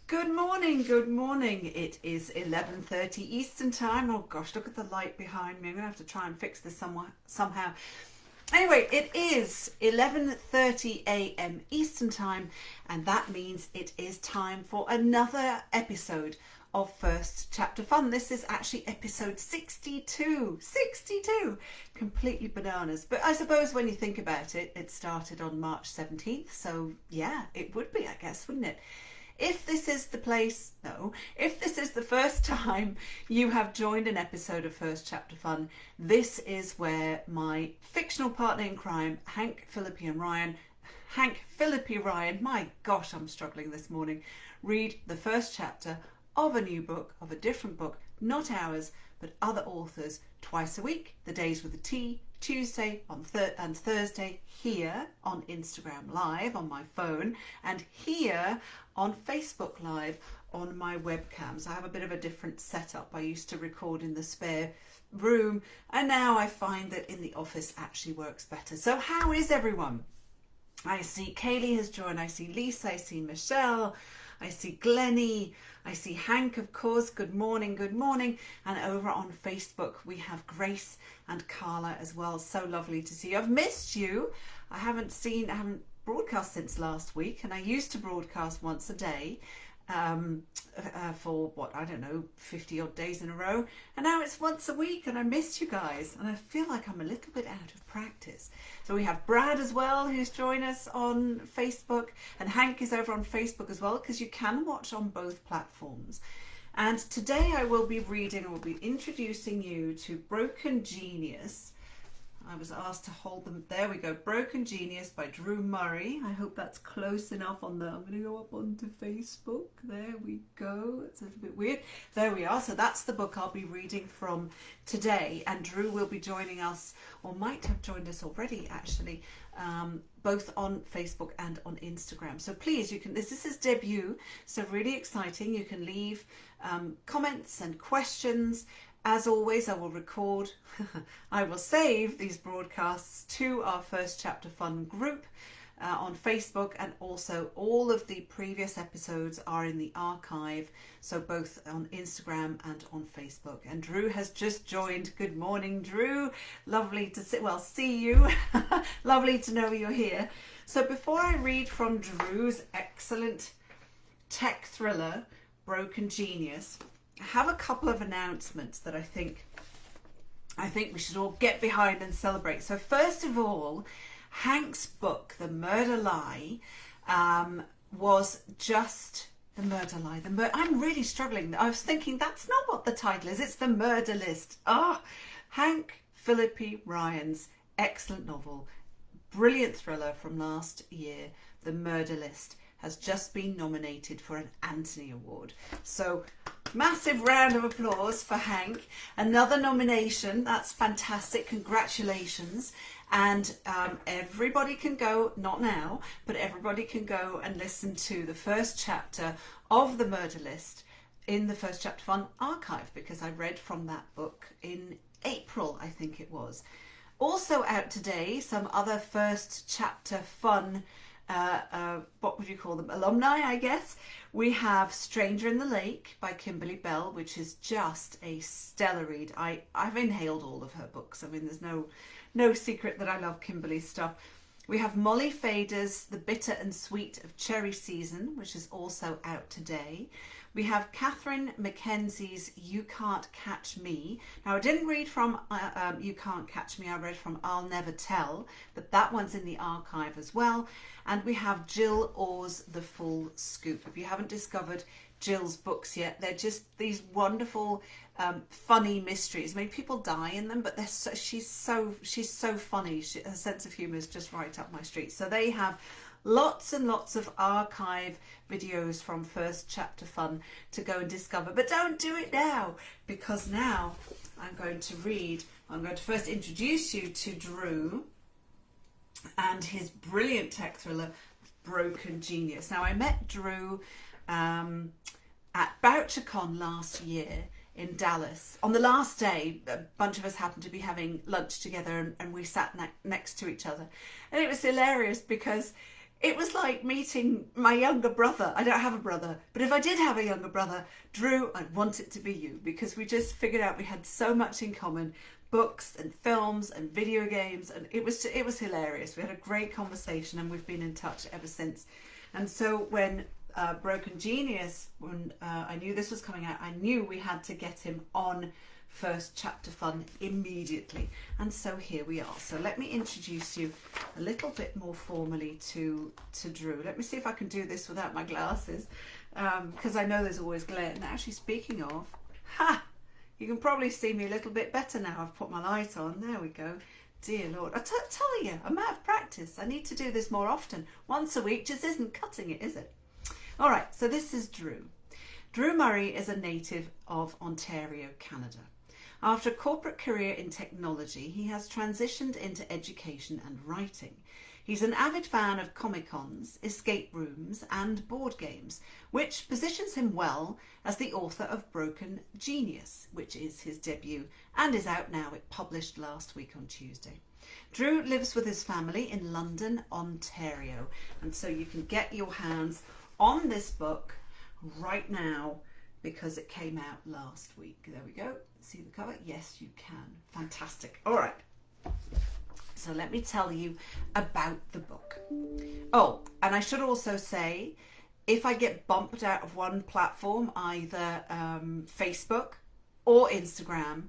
Good morning, good morning. It is 11:30 Eastern time. Oh gosh, look at the light behind me. I'm gonna have to try and fix this somehow. Anyway, it is 11:30 a.m. Eastern time, and that means it is time for another episode of First Chapter Fun. This is actually episode 62. 62! Completely bananas. But I suppose when you think about it, it started on March 17th, so yeah, it would be, I guess, wouldn't it? If this is the first time you have joined an episode of First Chapter Fun, this is where my fictional partner in crime, Hank Philippi Ryan, my gosh, I'm struggling this morning, read the first chapter of a new book, of a different book, not ours, but other authors, twice a week, the days with a T, Tuesday and Thursday here on Instagram Live on my phone, and here on Facebook Live on my webcams. I have a bit of a different setup. I used to record in the spare room, and now I find that in the office actually works better. So how is everyone? I see Kaylee has joined, I see Lisa, I see Michelle, I see Glennie, I see Hank, of course. Good morning, good morning. And over on Facebook, we have Grace and Carla as well. So lovely to see you. I've missed you. I haven't broadcast since last week, and I used to broadcast once a day for 50 odd days in a row, and now it's once a week, and I missed you guys, and I feel like I'm a little bit out of practice. So we have Brad as well, who's joined us on Facebook, and Hank is over on Facebook as well, because you can watch on both platforms. And today I will be introducing you to Broken Genius. I was asked to hold them. There we go. Broken Genius by Drew Murray. I hope that's close enough I'm going to go up onto Facebook. There we go. It's a little bit weird. There we are. So that's the book I'll be reading from today. And Drew will be joining us, or might have joined us already actually, both on Facebook and on Instagram. So please, this is his debut. So really exciting. You can leave comments and questions. As always, I will record, I will save these broadcasts to our First Chapter Fun group on Facebook, and also all of the previous episodes are in the archive, so both on Instagram and on Facebook. And Drew has just joined. Good morning, Drew. Lovely to see you. Lovely to know you're here. So before I read from Drew's excellent tech thriller, Broken Genius, I have a couple of announcements that I think we should all get behind and celebrate. So first of all, Hank's book, The Murder Lie, was just The Murder Lie. I'm really struggling. I was thinking that's not what the title is. It's The Murder List. Hank Philippi Ryan's excellent novel, brilliant thriller from last year, The Murder List, has just been nominated for an Anthony Award. So massive round of applause for Hank. Another nomination. That's fantastic. Congratulations. And everybody can go, not now, but everybody can go and listen to the first chapter of The Murder List in the First Chapter Fun archive, because I read from that book in April, I think it was. Also out today, some other First Chapter Fun what would you call them, alumni, I guess. We have Stranger in the Lake by Kimberly Bell, which is just a stellar read. I've inhaled all of her books. I mean, there's no secret that I love Kimberly's stuff. We have Molly Fader's The Bitter and Sweet of Cherry Season, which is also out today. We have Catherine Mackenzie's You Can't Catch Me. Now, I didn't read from You Can't Catch Me, I read from I'll Never Tell, but that one's in the archive as well. And we have Jill Orr's The Full Scoop. If you haven't discovered Jill's books yet, they're just these wonderful, funny mysteries. I mean, people die in them, but she's so funny. Her sense of humour is just right up my street. So they have lots and lots of archive videos from First Chapter Fun to go and discover. But don't do it now, because now I'm going to first introduce you to Drew and his brilliant tech thriller, Broken Genius. Now, I met Drew at BoucherCon last year in Dallas. On the last day, a bunch of us happened to be having lunch together, and we sat next to each other. And it was hilarious because It was like meeting my younger brother. I don't have a brother, but if I did have a younger brother, Drew, I'd want it to be you, because we just figured out we had so much in common, books and films and video games, and it was hilarious. We had a great conversation and we've been in touch ever since. And so when Broken Genius, when I knew this was coming out, I knew we had to get him on First Chapter Fun immediately, and so here we are. So let me introduce you a little bit more formally to Drew. Let me see if I can do this without my glasses, because I know there's always glare. And actually, speaking of, you can probably see me a little bit better now. I've put my light on. There we go. Dear Lord, I tell you, I'm out of practice. I need to do this more often. Once a week just isn't cutting it, is it? All right, so this is Drew. Drew Murray is a native of Ontario, Canada. After a corporate career in technology, he has transitioned into education and writing. He's an avid fan of Comic-Cons, escape rooms and board games, which positions him well as the author of Broken Genius, which is his debut and is out now. It published last week on Tuesday. Drew lives with his family in London, Ontario, and so you can get your hands on this book right now because it came out last week. There we go. See the cover? Yes, you can. Fantastic. All right. So let me tell you about the book. Oh, and I should also say, if I get bumped out of one platform, either Facebook or Instagram,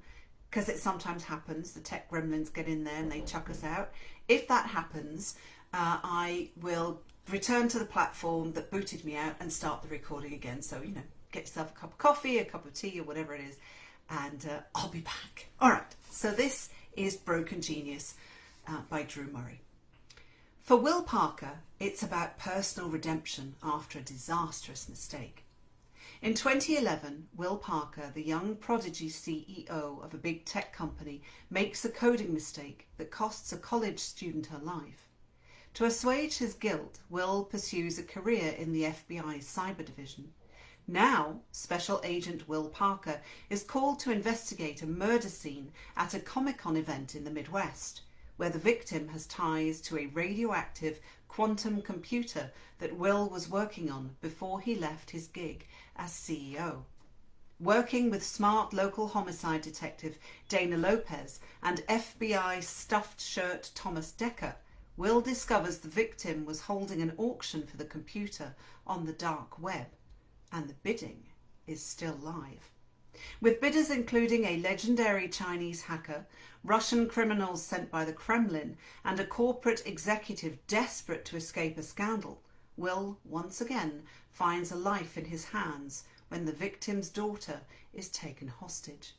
because it sometimes happens, the tech gremlins get in there and they chuck us out. If that happens, I will return to the platform that booted me out and start the recording again. So, you know, get yourself a cup of coffee, a cup of tea, or whatever it is, and I'll be back. All right, so this is Broken Genius by Drew Murray. For Will Parker, it's about personal redemption after a disastrous mistake. In 2011, Will Parker, the young prodigy CEO of a big tech company, makes a coding mistake that costs a college student her life. To assuage his guilt, Will pursues a career in the FBI's cyber division. Now, Special Agent Will Parker is called to investigate a murder scene at a Comic-Con event in the Midwest, where the victim has ties to a radioactive quantum computer that Will was working on before he left his gig as CEO. Working with smart local homicide detective Dana Lopez and FBI stuffed shirt Thomas Decker, Will discovers the victim was holding an auction for the computer on the dark web, and the bidding is still live. With bidders including a legendary Chinese hacker, Russian criminals sent by the Kremlin, and a corporate executive desperate to escape a scandal, Will once again finds a life in his hands when the victim's daughter is taken hostage.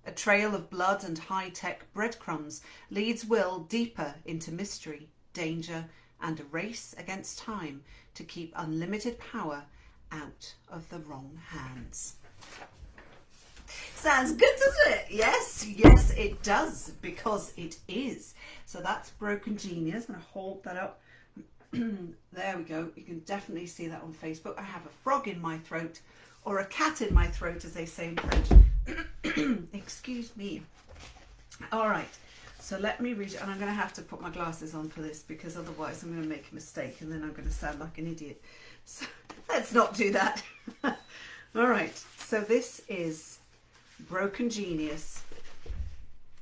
A trail of blood and high-tech breadcrumbs leads Will deeper into mystery, danger, and a race against time to keep unlimited power out of the wrong hands. Sounds good, doesn't it? Yes, yes, it does, because it is. So that's Broken Genius. I'm going to hold that up. There we go. You can definitely see that on Facebook. I have a frog in my throat, or a cat in my throat, as they say in French. Excuse me. All right. So let me read it, and I'm going to have to put my glasses on for this, because otherwise I'm going to make a mistake and then I'm going to sound like an idiot. So let's not do that. All right. So this is Broken Genius.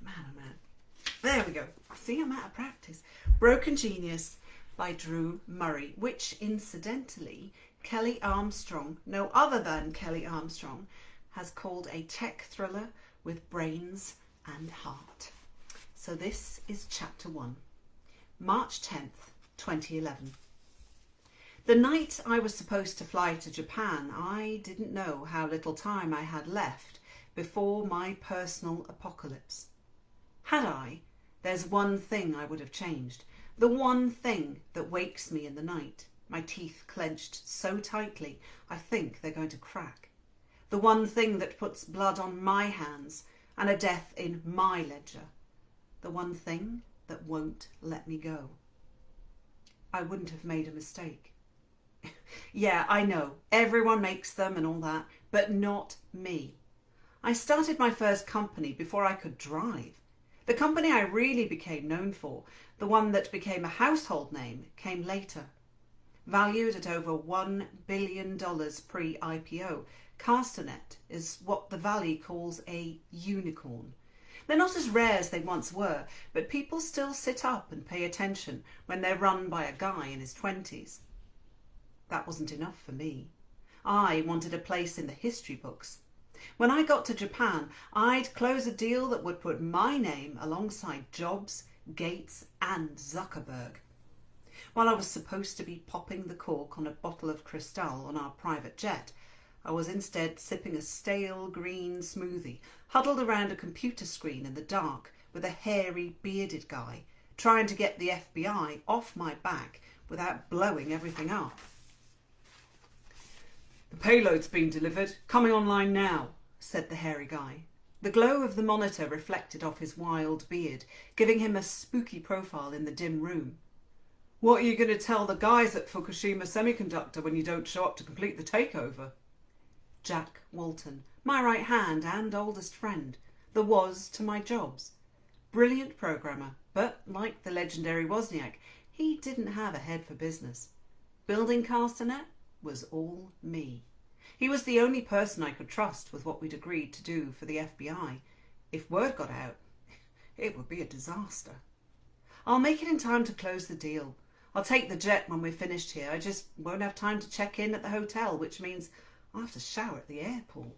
Man, oh man. There we go. See, I'm out of practice. Broken Genius by Drew Murray, which incidentally Kelly Armstrong, no other than Kelly Armstrong, has called a tech thriller with brains and heart. So this is chapter 1, March 10th, 2011. The night I was supposed to fly to Japan, I didn't know how little time I had left before my personal apocalypse. Had I, there's one thing I would have changed. The one thing that wakes me in the night, my teeth clenched so tightly I think they're going to crack. The one thing that puts blood on my hands and a death in my ledger. The one thing that won't let me go. I wouldn't have made a mistake. Yeah, I know, everyone makes them and all that, but not me. I started my first company before I could drive. The company I really became known for, the one that became a household name, came later. Valued at over $1 billion pre-IPO, Castanet is what the Valley calls a unicorn. They're not as rare as they once were, but people still sit up and pay attention when they're run by a guy in his 20s. That wasn't enough for me. I wanted a place in the history books. When I got to Japan, I'd close a deal that would put my name alongside Jobs, Gates and Zuckerberg. While I was supposed to be popping the cork on a bottle of Cristal on our private jet, I was instead sipping a stale green smoothie, huddled around a computer screen in the dark with a hairy, bearded guy, trying to get the FBI off my back without blowing everything up. "The payload's been delivered, coming online now," said the hairy guy. The glow of the monitor reflected off his wild beard, giving him a spooky profile in the dim room. "What are you going to tell the guys at Fukushima Semiconductor when you don't show up to complete the takeover?" Jack Walton, my right hand and oldest friend, the was to my Jobs. Brilliant programmer, but like the legendary Wozniak, he didn't have a head for business. Building Castanet was all me. He was the only person I could trust with what we'd agreed to do for the FBI. If word got out, it would be a disaster. "I'll make it in time to close the deal. I'll take the jet when we're finished here. I just won't have time to check in at the hotel, which means I'll have to shower at the airport."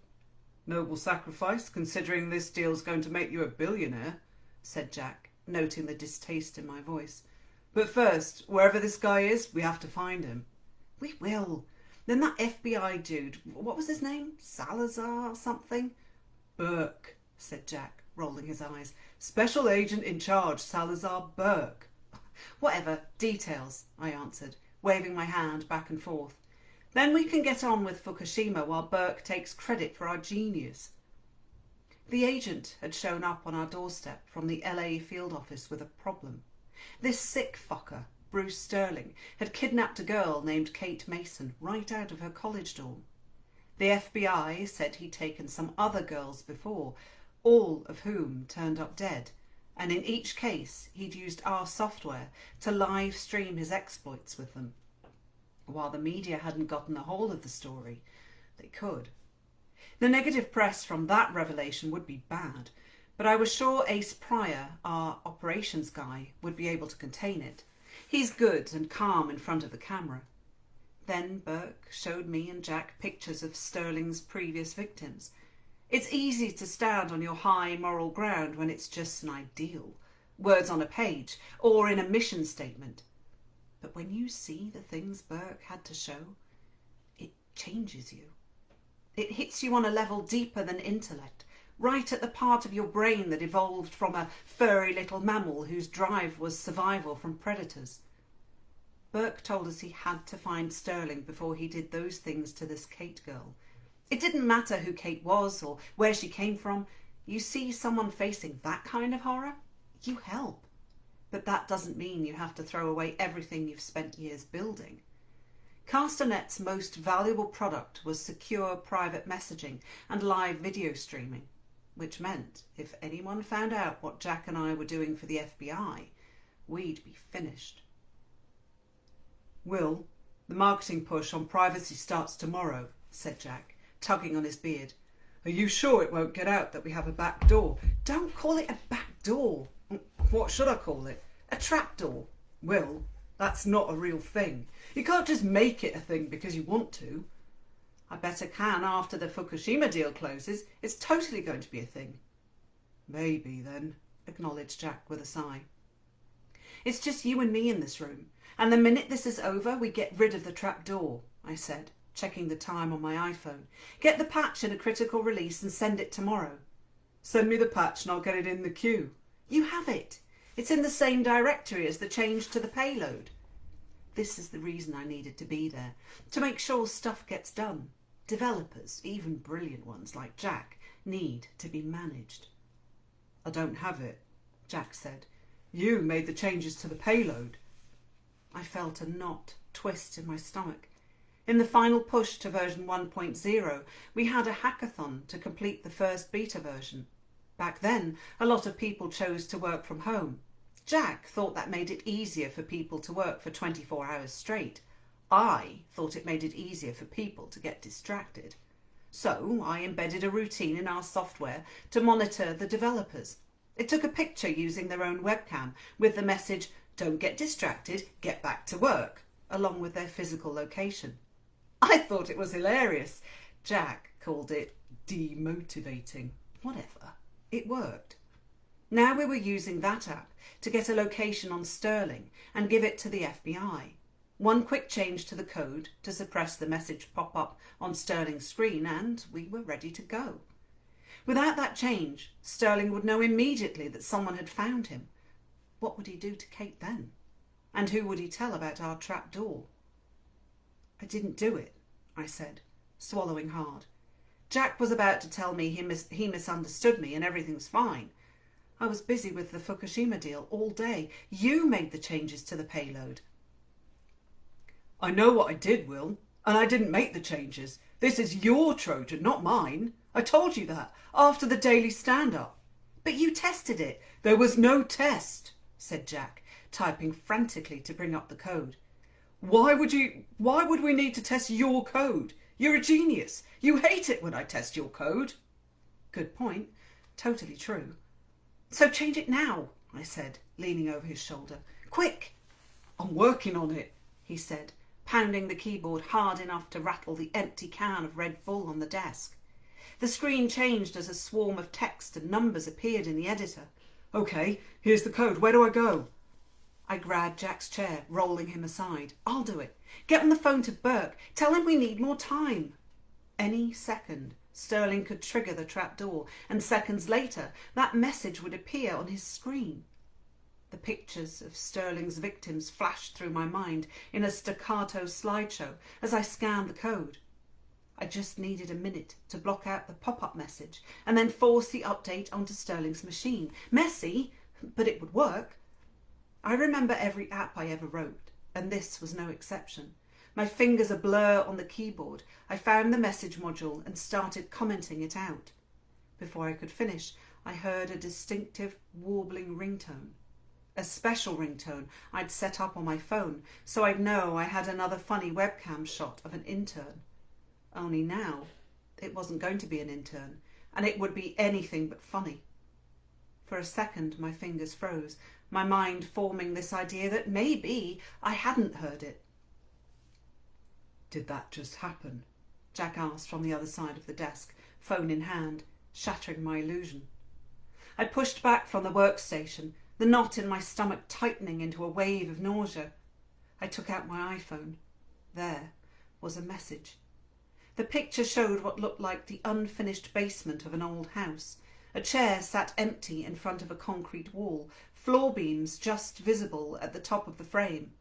"Noble sacrifice, considering this deal's going to make you a billionaire," said Jack, noting the distaste in my voice. "But first, wherever this guy is, we have to find him." "We will. Then that FBI dude, what was his name? Salazar something?" "Burke," said Jack, rolling his eyes. "Special agent in charge, Salazar Burke." "Whatever, details," I answered, waving my hand back and forth. "Then we can get on with Fukushima while Burke takes credit for our genius." The agent had shown up on our doorstep from the LA field office with a problem. This sick fucker, Bruce Sterling, had kidnapped a girl named Kate Mason right out of her college dorm. The FBI said he'd taken some other girls before, all of whom turned up dead, and in each case he'd used our software to live stream his exploits with them. While the media hadn't gotten a hold of the story, they could. The negative press from that revelation would be bad, but I was sure Ace Pryor, our operations guy, would be able to contain it. He's good and calm in front of the camera. Then Burke showed me and Jack pictures of Sterling's previous victims. It's easy to stand on your high moral ground when it's just an ideal, words on a page, or in a mission statement. But when you see the things Burke had to show, it changes you. It hits you on a level deeper than intellect, right at the part of your brain that evolved from a furry little mammal whose drive was survival from predators. Burke told us he had to find Sterling before he did those things to this Kate girl. It didn't matter who Kate was or where she came from. You see someone facing that kind of horror, you help. But that doesn't mean you have to throw away everything you've spent years building. Castanet's most valuable product was secure private messaging and live video streaming, which meant if anyone found out what Jack and I were doing for the FBI, we'd be finished. "Will, the marketing push on privacy starts tomorrow," said Jack, tugging on his beard. "Are you sure it won't get out that we have a back door?" "Don't call it a back door." "What should I call it?" "A trapdoor." "Will, that's not a real thing. You can't just make it a thing because you want to." "I better can after the Fukushima deal closes. It's totally going to be a thing." "Maybe then," acknowledged Jack with a sigh. "It's just you and me in this room, and the minute this is over we get rid of the trapdoor," I said, checking the time on my iPhone. "Get the patch in a critical release and send it tomorrow." "Send me the patch and I'll get it in the queue." "You have it. It's in the same directory as the change to the payload." This is the reason I needed to be there, to make sure stuff gets done. Developers, even brilliant ones like Jack, need to be managed. "I don't have it," Jack said. "You made the changes to the payload." I felt a knot twist in my stomach. In the final push to version 1.0, we had a hackathon to complete the first beta version. Back then, a lot of people chose to work from home. Jack thought that made it easier for people to work for 24 hours straight. I thought it made it easier for people to get distracted. So I embedded a routine in our software to monitor the developers. It took a picture using their own webcam with the message, "Don't get distracted, get back to work," along with their physical location. I thought it was hilarious. Jack called it demotivating. Whatever. It worked. Now we were using that app to get a location on Sterling and give it to the FBI. One quick change to the code to suppress the message pop-up on Sterling's screen and we were ready to go. Without that change, Sterling would know immediately that someone had found him. What would he do to Kate then? And who would he tell about our trap door? "I didn't do it," I said, swallowing hard. Jack was about to tell me he misunderstood me and everything was fine. I was busy with the Fukushima deal all day. You made the changes to the payload. "I know what I did, Will, and I didn't make the changes. This is your Trojan, not mine. I told you that after the daily stand-up." "But you tested it." "There was no test," said Jack, typing frantically to bring up the code. Why would we need to test your code? You're a genius. You hate it when I test your code." Good point. Totally true. "So change it now," I said, leaning over his shoulder. "Quick." "I'm working on it," he said, pounding the keyboard hard enough to rattle the empty can of Red Bull on the desk. The screen changed as a swarm of text and numbers appeared in the editor. "Okay, here's the code. Where do I go?" I grabbed Jack's chair, rolling him aside. "I'll do it. Get on the phone to Burke. Tell him we need more time." Any second, Sterling could trigger the trapdoor, and seconds later, that message would appear on his screen. The pictures of Sterling's victims flashed through my mind in a staccato slideshow as I scanned the code. I just needed a minute to block out the pop-up message and then force the update onto Sterling's machine. Messy, but it would work. I remember every app I ever wrote, and this was no exception. My fingers a blur on the keyboard, I found the message module and started commenting it out. Before I could finish, I heard a distinctive warbling ringtone. A special ringtone I'd set up on my phone, so I'd know I had another funny webcam shot of an intern. Only now, it wasn't going to be an intern, and it would be anything but funny. For a second, my fingers froze, my mind forming this idea that maybe I hadn't heard it. "Did that just happen?" Jack asked from the other side of the desk, phone in hand, shattering my illusion. I pushed back from the workstation, the knot in my stomach tightening into a wave of nausea. I took out my iPhone. There was a message. The picture showed what looked like the unfinished basement of an old house. A chair sat empty in front of a concrete wall, floor beams just visible at the top of the frame.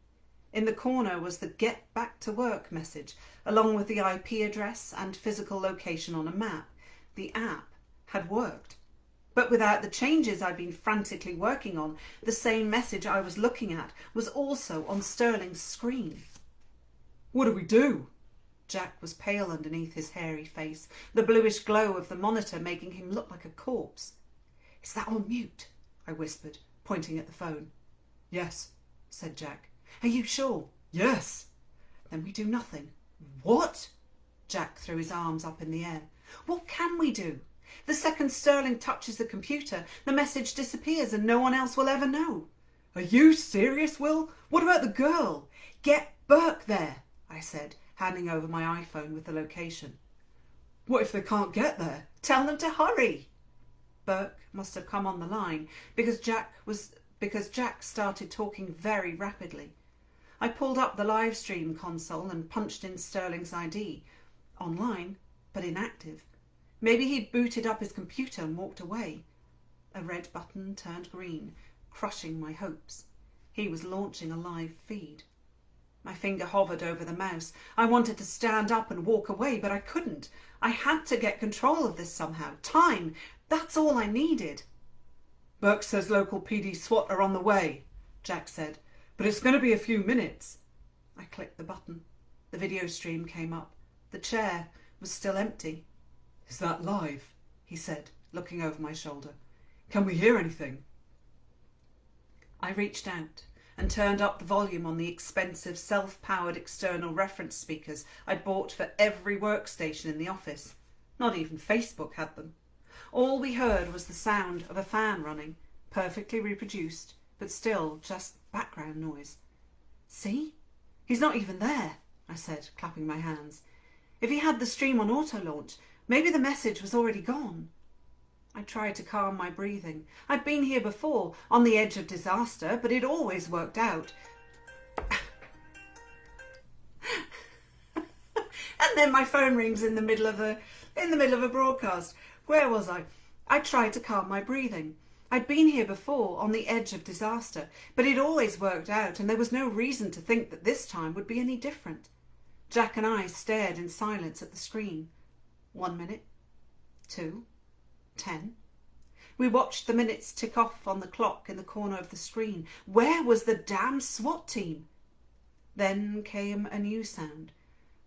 In the corner was the "Get Back to Work" message, along with the IP address and physical location on a map. The app had worked. But without the changes I'd been frantically working on, the same message I was looking at was also on Sterling's screen. "What do we do?" Jack was pale underneath his hairy face, the bluish glow of the monitor making him look like a corpse. "Is that on mute?" I whispered, pointing at the phone. "Yes," said Jack. "Are you sure?" "Yes." "Then we do nothing." "What?" Jack threw his arms up in the air. "What can we do? The second Sterling touches the computer, the message disappears and no one else will ever know." "Are you serious, Will? What about the girl?" "Get Burke there," I said, handing over my iPhone with the location. "What if they can't get there?" "Tell them to hurry." Burke must have come on the line because Jack started talking very rapidly. I pulled up the live stream console and punched in Sterling's ID. Online, but inactive. Maybe he'd booted up his computer and walked away. A red button turned green, crushing my hopes. He was launching a live feed. My finger hovered over the mouse. I wanted to stand up and walk away, but I couldn't. I had to get control of this somehow. Time, that's all I needed. "Burke says local PD SWAT are on the way," Jack said, "but it's going to be a few minutes." I clicked the button. The video stream came up. The chair was still empty. "Is that live?" he said, looking over my shoulder. "Can we hear anything?" I reached out, and turned up the volume on the expensive self-powered external reference speakers I'd bought for every workstation in the office. Not even Facebook had them. All we heard was the sound of a fan running, perfectly reproduced, but still just background noise. "See? He's not even there," I said, clapping my hands. "If he had the stream on auto-launch, maybe the message was already gone." I tried to calm my breathing. I'd been here before, on the edge of disaster, but it always worked out. And then my phone rings in the middle of a broadcast. Where was I? I tried to calm my breathing. I'd been here before, on the edge of disaster, but it always worked out, and there was no reason to think that this time would be any different. Jack and I stared in silence at the screen. 1 minute, 2, 10. We watched the minutes tick off on the clock in the corner of the screen. Where was the damn SWAT team? Then came a new sound,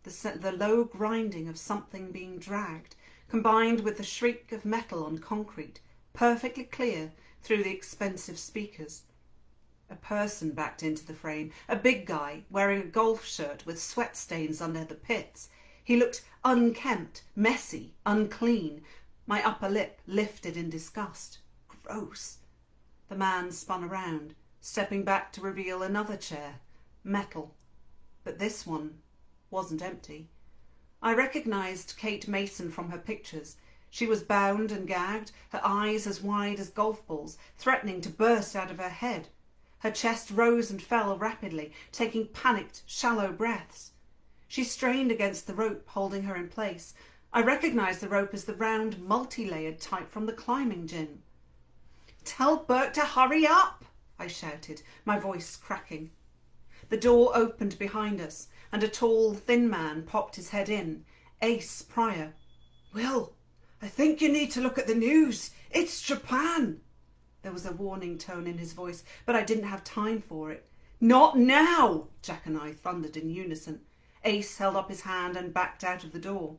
the low grinding of something being dragged, combined with the shriek of metal on concrete, perfectly clear through the expensive speakers. A person backed into the frame, a big guy wearing a golf shirt with sweat stains under the pits. He looked unkempt, messy, unclean. My upper lip lifted in disgust. Gross. The man spun around, stepping back to reveal another chair, metal. But this one wasn't empty. I recognised Kate Mason from her pictures. She was bound and gagged, her eyes as wide as golf balls, threatening to burst out of her head. Her chest rose and fell rapidly, taking panicked, shallow breaths. She strained against the rope, holding her in place. I recognised the rope as the round, multi-layered type from the climbing gym. "Tell Burke to hurry up!" I shouted, my voice cracking. The door opened behind us, and a tall, thin man popped his head in, Ace Pryor. "Will, I think you need to look at the news. It's Japan." There was a warning tone in his voice, but I didn't have time for it. "Not now!" Jack and I thundered in unison. Ace held up his hand and backed out of the door.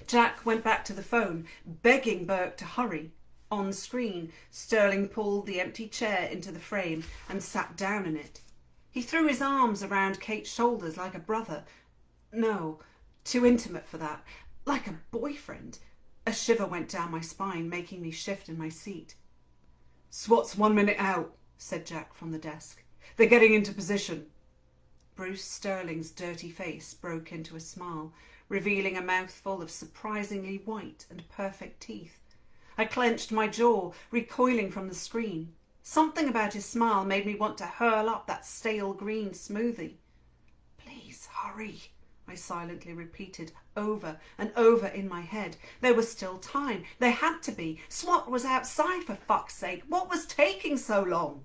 Jack went back to the phone, begging Burke to hurry. On screen, Sterling pulled the empty chair into the frame and sat down in it. He threw his arms around Kate's shoulders like a brother. No, too intimate for that. Like a boyfriend. A shiver went down my spine, making me shift in my seat. "SWAT's 1 minute out," said Jack from the desk. "They're getting into position." Bruce Sterling's dirty face broke into a smile, revealing a mouthful of surprisingly white and perfect teeth. I clenched my jaw, recoiling from the screen. Something about his smile made me want to hurl up that stale green smoothie. "Please hurry," I silently repeated over and over in my head. There was still time. There had to be. SWAT was outside, for fuck's sake. What was taking so long?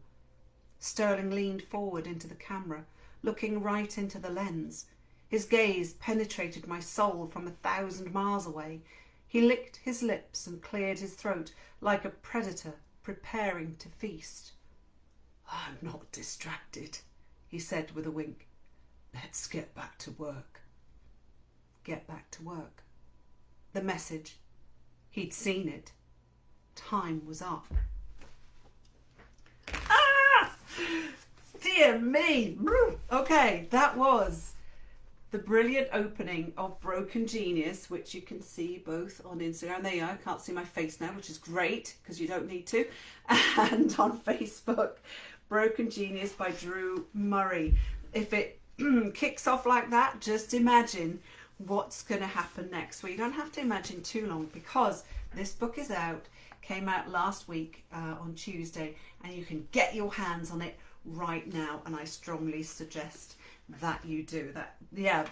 Sterling leaned forward into the camera, looking right into the lens. His gaze penetrated my soul from 1,000 miles away. He licked his lips and cleared his throat like a predator preparing to feast. "I'm not distracted," he said with a wink. "Let's get back to work." Get back to work. The message. He'd seen it. Time was up. Ah! Dear me! Okay, that was the brilliant opening of Broken Genius, which you can see both on Instagram. There you are. I can't see my face now, which is great because you don't need to. And on Facebook, Broken Genius by Drew Murray. If it kicks off like that, just imagine what's going to happen next. Well, you don't have to imagine too long because this book is out, came out last week on Tuesday, and you can get your hands on it right now, and I strongly suggest that you do that. Yeah,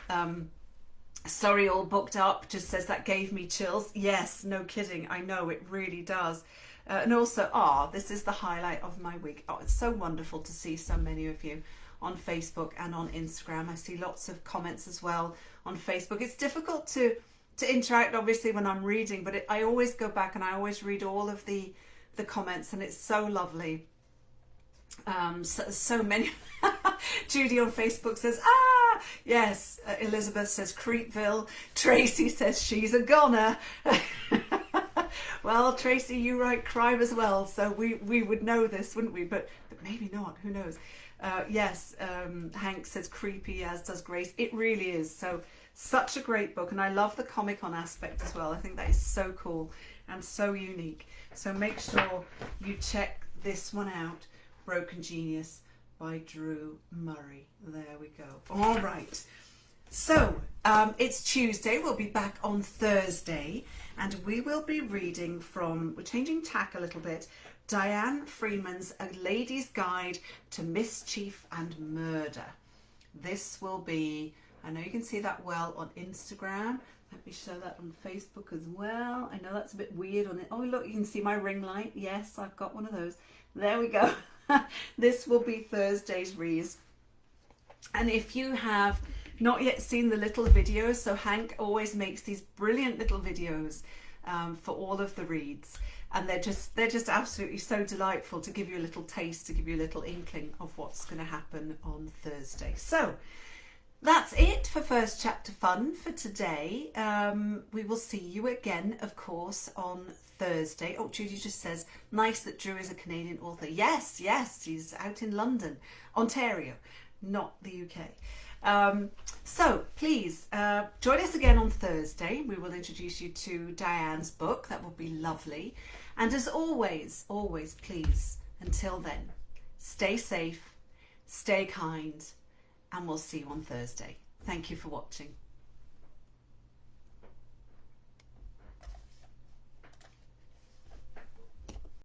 sorry, all booked up, just says that gave me chills. Yes, no kidding, I know it really does. And also, this is the highlight of my week. It's so wonderful to see so many of you on Facebook and on Instagram. I see lots of comments as well on Facebook. It's difficult to interact obviously when I'm reading, but I always go back and I always read all of the comments, and it's so lovely. So many. Judy on Facebook says, yes. Elizabeth says Creepville. Tracy says she's a goner. Well, Tracy, you write crime as well, so we would know this, wouldn't we? But maybe not, who knows. Yes, Hank says creepy, as does Grace. It really is. So, such a great book. And I love the Comic-Con aspect as well. I think that is so cool and so unique. So make sure you check this one out, Broken Genius by Drew Murray. There we go. All right. So, it's Tuesday. We'll be back on Thursday. And we will be reading from, we're changing tack a little bit, Diane Freeman's A Lady's Guide to Mischief and Murder. This will be, I know you can see that well on Instagram. Let me show that on Facebook as well. I know that's a bit weird on it. Oh, look, you can see my ring light. Yes, I've got one of those. There we go. This will be Thursday's reads. And if you have not yet seen the little videos, so Hank always makes these brilliant little videos for all of the reads, and they're just absolutely so delightful to give you a little taste, to give you a little inkling of what's going to happen on Thursday. So that's it for First Chapter Fun for today. We will see you again, of course, on Thursday. Oh, Judy just says, nice that Drew is a Canadian author. Yes, he's out in London, Ontario, not the UK. So please join us again on Thursday. We will introduce you to Diane's book. That will be lovely. And as always, please, until then, stay safe, stay kind, and we'll see you on Thursday. Thank you for watching.